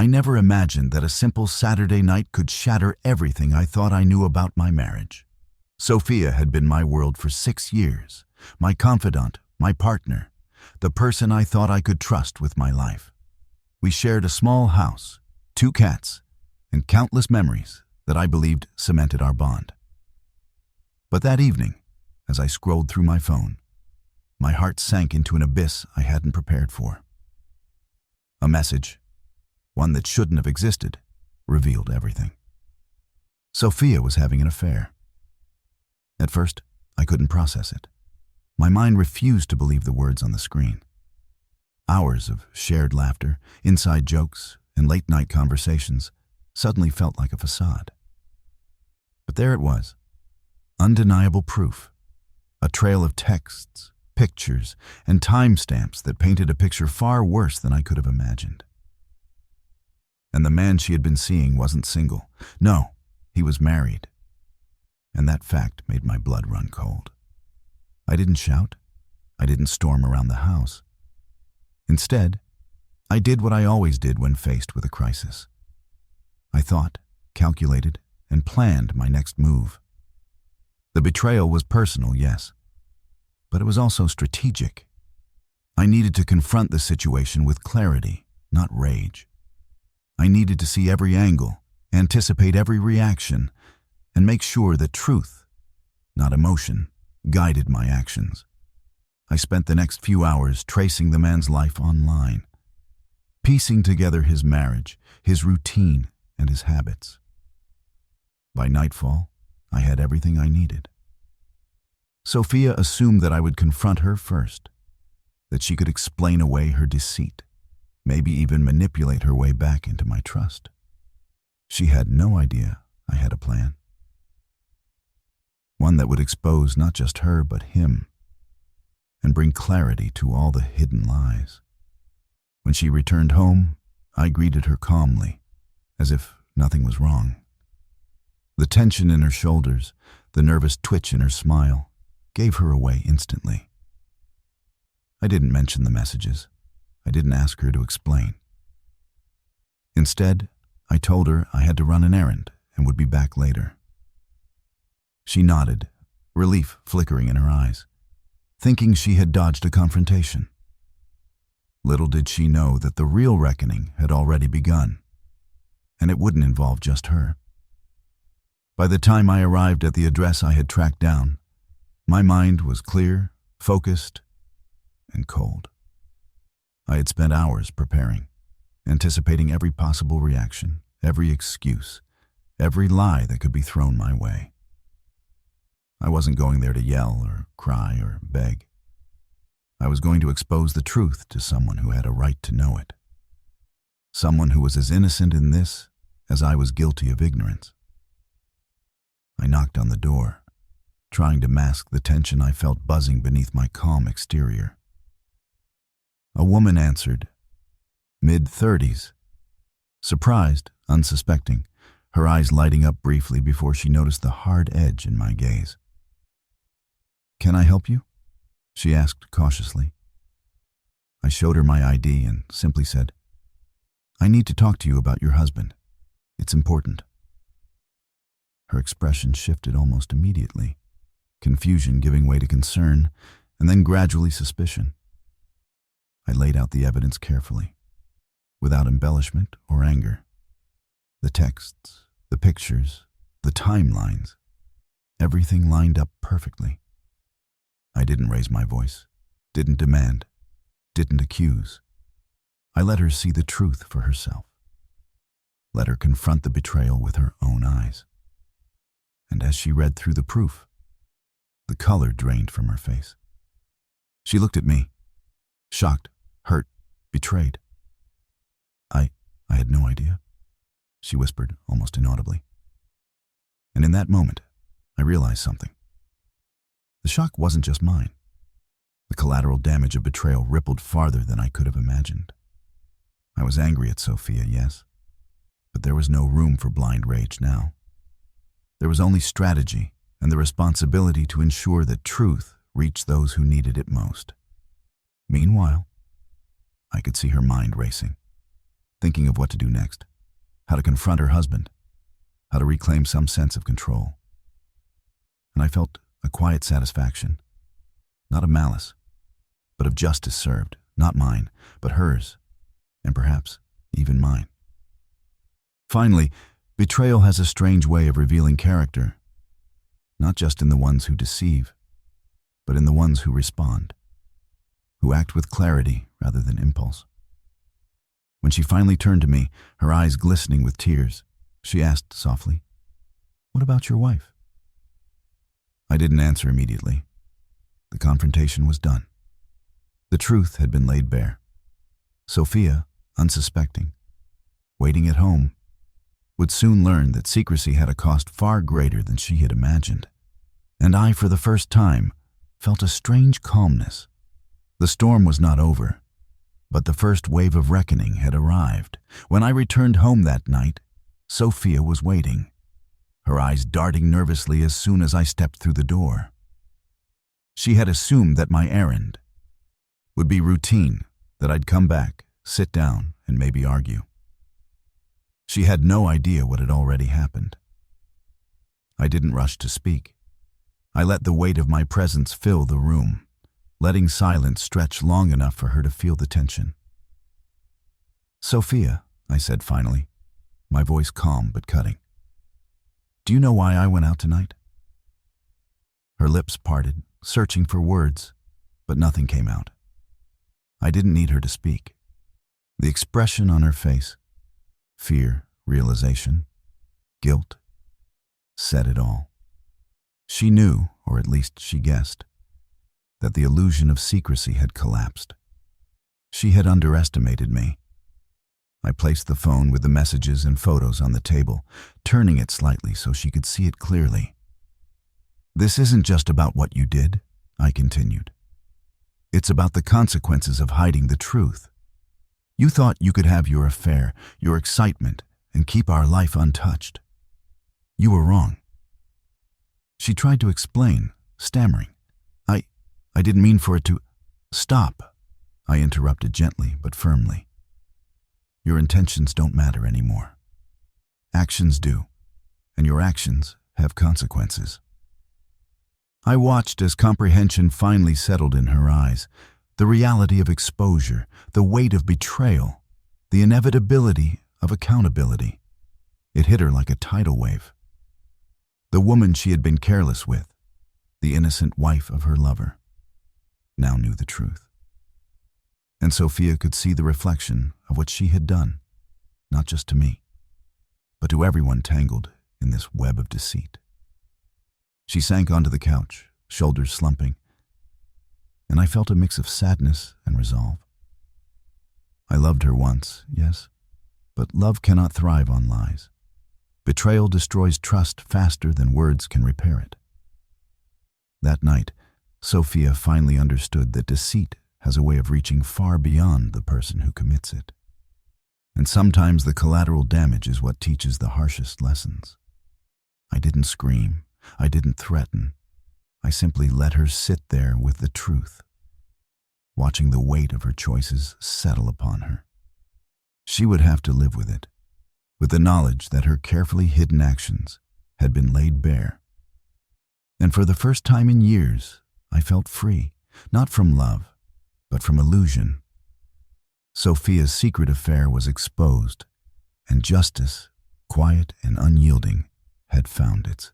I never imagined that a simple Saturday night could shatter everything I thought I knew about my marriage. Sophia had been my world for 6 years, my confidant, my partner, the person I thought I could trust with my life. We shared a small house, 2 cats, and countless memories that I believed cemented our bond. But that evening, as I scrolled through my phone, my heart sank into an abyss I hadn't prepared for. A message, one that shouldn't have existed, revealed everything. Sophia was having an affair. At first, I couldn't process it. My mind refused to believe the words on the screen. Hours of shared laughter, inside jokes, and late-night conversations suddenly felt like a facade. But there it was, undeniable proof, a trail of texts, pictures, and timestamps that painted a picture far worse than I could have imagined. And the man she had been seeing wasn't single. No, he was married. And that fact made my blood run cold. I didn't shout. I didn't storm around the house. Instead, I did what I always did when faced with a crisis. I thought, calculated, and planned my next move. The betrayal was personal, yes, but it was also strategic. I needed to confront the situation with clarity, not rage. I needed to see every angle, anticipate every reaction, and make sure that truth, not emotion, guided my actions. I spent the next few hours tracing the man's life online, piecing together his marriage, his routine, and his habits. By nightfall, I had everything I needed. Sophia assumed that I would confront her first, that she could explain away her deceit, maybe even manipulate her way back into my trust. She had no idea I had a plan. One that would expose not just her but him, and bring clarity to all the hidden lies. When she returned home, I greeted her calmly, as if nothing was wrong. The tension in her shoulders, the nervous twitch in her smile, gave her away instantly. I didn't mention the messages. I didn't ask her to explain. Instead, I told her I had to run an errand and would be back later. She nodded, relief flickering in her eyes, thinking she had dodged a confrontation. Little did she know that the real reckoning had already begun, and it wouldn't involve just her. By the time I arrived at the address I had tracked down, my mind was clear, focused, and cold. I had spent hours preparing, anticipating every possible reaction, every excuse, every lie that could be thrown my way. I wasn't going there to yell or cry or beg. I was going to expose the truth to someone who had a right to know it. Someone who was as innocent in this as I was guilty of ignorance. I knocked on the door, trying to mask the tension I felt buzzing beneath my calm exterior. A woman answered, mid-30s. Surprised, unsuspecting, her eyes lighting up briefly before she noticed the hard edge in my gaze. "Can I help you?" she asked cautiously. I showed her my ID and simply said, "I need to talk to you about your husband. It's important." Her expression shifted almost immediately, confusion giving way to concern, and then gradually suspicion. I laid out the evidence carefully, without embellishment or anger. The texts, the pictures, the timelines, everything lined up perfectly. I didn't raise my voice, didn't demand, didn't accuse. I let her see the truth for herself. Let her confront the betrayal with her own eyes. And as she read through the proof, the color drained from her face. She looked at me, shocked, hurt, betrayed. I had no idea, she whispered almost inaudibly. And in that moment, I realized something. The shock wasn't just mine. The collateral damage of betrayal rippled farther than I could have imagined. I was angry at Sophia, yes, but there was no room for blind rage now. There was only strategy and the responsibility to ensure that truth reached those who needed it most. Meanwhile, I could see her mind racing. thinking of what to do next, how to confront her husband, how to reclaim some sense of control. And I felt a quiet satisfaction, not of malice, but of justice served, not mine, but hers, and perhaps even mine. Finally, betrayal has a strange way of revealing character, not just in the ones who deceive, but in the ones who respond, who act with clarity rather than impulse. When she finally turned to me, her eyes glistening with tears, she asked softly, "What about your wife?" I didn't answer immediately. The confrontation was done. The truth had been laid bare. Sophia, unsuspecting, waiting at home, would soon learn that secrecy had a cost far greater than she had imagined. And I, for the first time, felt a strange calmness. The storm was not over, but the first wave of reckoning had arrived. When I returned home that night, Sophia was waiting, her eyes darting nervously as soon as I stepped through the door. She had assumed that my errand would be routine, that I'd come back, sit down, and maybe argue. She had no idea what had already happened. I didn't rush to speak. I let the weight of my presence fill the room, letting silence stretch long enough for her to feel the tension. "Sophia," I said finally, my voice calm but cutting, "do you know why I went out tonight?" Her lips parted, searching for words, but nothing came out. I didn't need her to speak. The expression on her face, fear, realization, guilt, said it all. She knew, or at least she guessed, that the illusion of secrecy had collapsed. She had underestimated me. I placed the phone with the messages and photos on the table, turning it slightly so she could see it clearly. "This isn't just about what you did," I continued. "It's about the consequences of hiding the truth. You thought you could have your affair, your excitement, and keep our life untouched. You were wrong." She tried to explain, stammering. I didn't mean for it to—" "Stop," I interrupted gently but firmly. "Your intentions don't matter anymore. Actions do, and your actions have consequences." I watched as comprehension finally settled in her eyes, the reality of exposure, the weight of betrayal, the inevitability of accountability. It hit her like a tidal wave. The woman she had been careless with, the innocent wife of her lover, now knew the truth. And Sophia could see the reflection of what she had done, not just to me, but to everyone tangled in this web of deceit. She sank onto the couch, shoulders slumping, and I felt a mix of sadness and resolve. I loved her once, yes, but love cannot thrive on lies. Betrayal destroys trust faster than words can repair it. That night, Sophia finally understood that deceit has a way of reaching far beyond the person who commits it. And sometimes the collateral damage is what teaches the harshest lessons. I didn't scream. I didn't threaten. I simply let her sit there with the truth, watching the weight of her choices settle upon her. She would have to live with it, with the knowledge that her carefully hidden actions had been laid bare. And for the first time in years, I felt free, not from love, but from illusion. Sophia's secret affair was exposed, and justice, quiet and unyielding, had found its